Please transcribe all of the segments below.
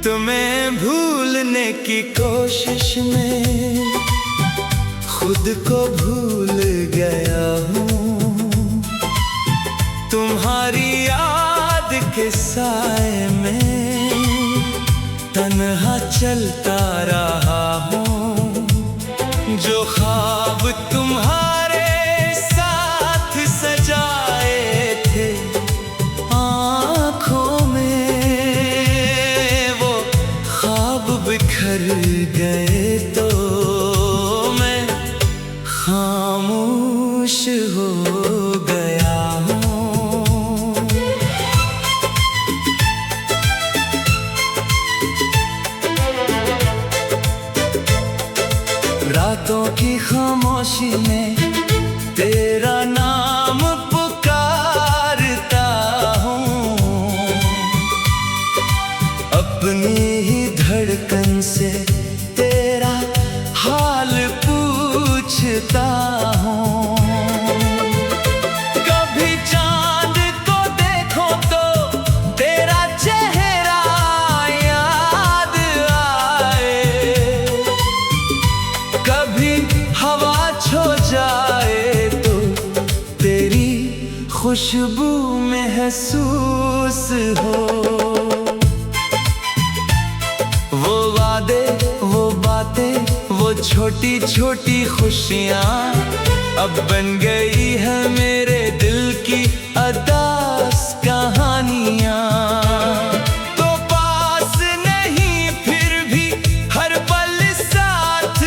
तुम्हें भूलने की कोशिश में खुद को भूल गया हूँ। तुम्हारी याद के साए में तन्हा चलता रहा हूँ। जो ख्वाब तुम्हारे साथ सजाए थे आँखों में, वो ख्वाब बिखर गए तो मैं खामोश हो गया हूँ। रातों की खामोशी में तेरा नाम पुकारता हूँ। अपनी ही धड़कन से तेरा हाल पूछता हूँ। कभी चांद को देखो तो तेरा चेहरा याद आए, कभी हवा छो जाए तो तेरी खुशबू महसूस हो। वो वादे, वो बातें, वो छोटी छोटी खुशियाँ अब बन गई है मेरे दिल की अदास कहानियाँ। तो पास नहीं फिर भी हर पल साथ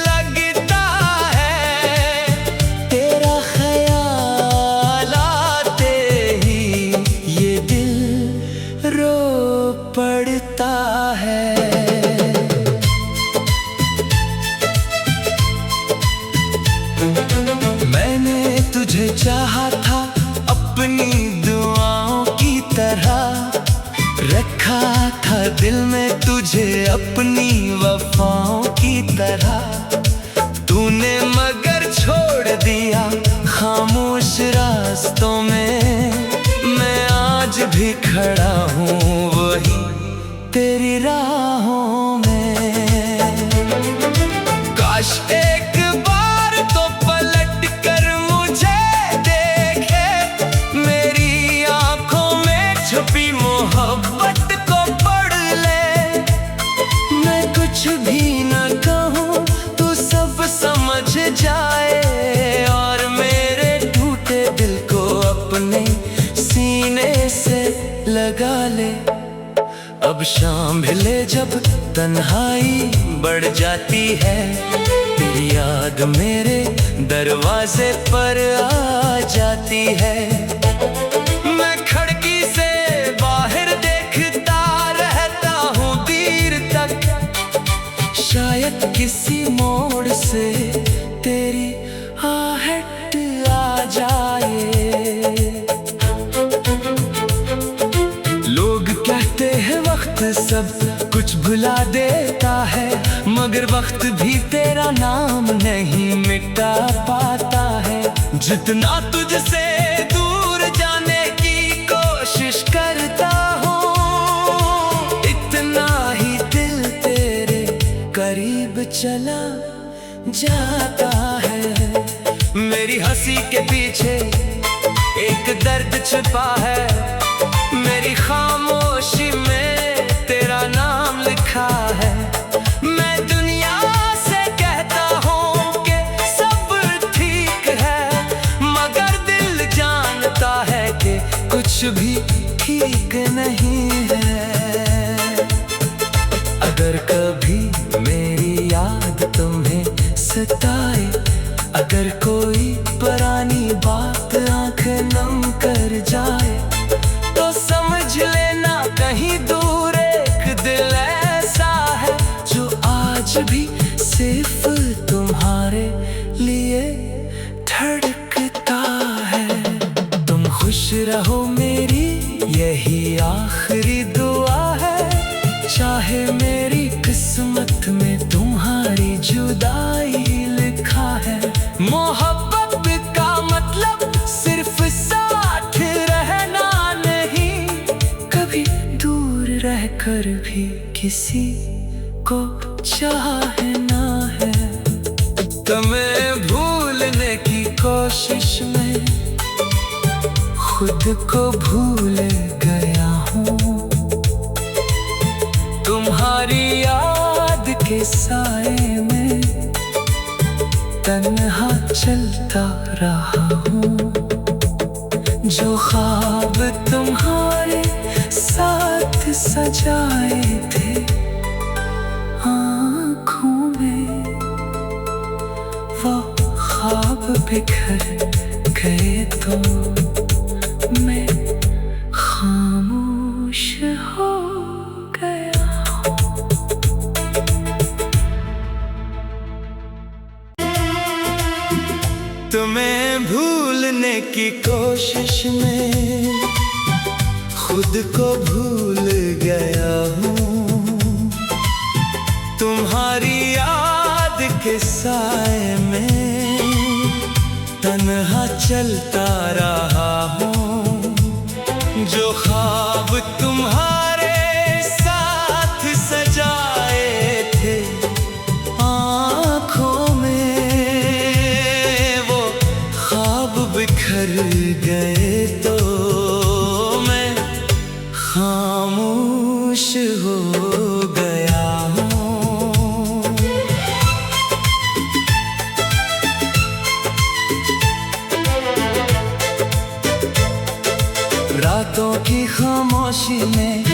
लगता है। तेरा ख्याल आते ही ये दिल रो पड़ता है। मैंने तुझे चाहा था अपनी दुआओं की तरह, रखा था दिल में तुझे अपनी वफाओं की तरह। तूने मगर छोड़ दिया खामोश रास्तों में, मैं आज भी खड़ा हूँ वही तेरी राहों में। काश एक बार तो पलट कर मुझे देखे, मेरी आंखों में छुपी मोहब्बत को पढ़ ले। मैं कुछ भी न कहूँ तू सब समझ जाए, और मेरे टूटे दिल को अपने सीने से लगा ले। अब शाम ढले जब तन्हाई बढ़ जाती है, तेरी याद मेरे दरवाजे पर आ जाती है। मैं खिड़की से बाहर देखता रहता हूँ देर तक, शायद किसी मोड़ से तेरी आहट आ जाए। लोग कहते हैं वक्त सब कुछ भुला देता है, मगर वक्त भी तेरा नाम नहीं मिटा पाता है। जितना तुझसे दूर जाने की कोशिश करता हूँ, इतना ही दिल तेरे करीब चला जाता है। मेरी हंसी के पीछे एक दर्द छिपा है, मेरी खामोशी में तेरा नाम लिखा है। मैं दुनिया से कहता हूँ कि सब ठीक है, मगर दिल जानता है कि कुछ भी ठीक नहीं है। अगर कभी मेरी याद तुम्हें सताए, अगर कोई पुरानी बात आंख नम कर जाए, तो समझ लेना कहीं दूर एक दिल ऐसा है जो आज भी सिर्फ तुम्हारे लिए धड़कता है। तुम खुश रहो मेरी यही आखिरी दुआ है, चाहे मेरी किस्मत में तुम्हारी जुदाई लिखा है। मोहब्बत का मतलब सिर्फ साथ रहना नहीं, कभी दूर रहकर भी किसी को चाहे ना है। तुम्हें भूलने की कोशिश में खुद को भूल गया हूँ। तुम्हारी याद के साए में तन्हा चलता रहा हूँ। जो ख्वाब तुम्हारे साथ सजाए थे आँखों में, वो ख्वाब बिखर गए तो मैं खामोश हो गया। तुम्हें भूलने की कोशिश में खुद को भूल गया हूँ। तुम्हारी याद के साए में तन्हा चलता रहा हूँ। जो ख्वाब तुम्हारे साथ सजाए थे आँखों में, वो ख्वाब बिखर गए तो मैं खामोश हो गया हूँ। रातों की खामोशी में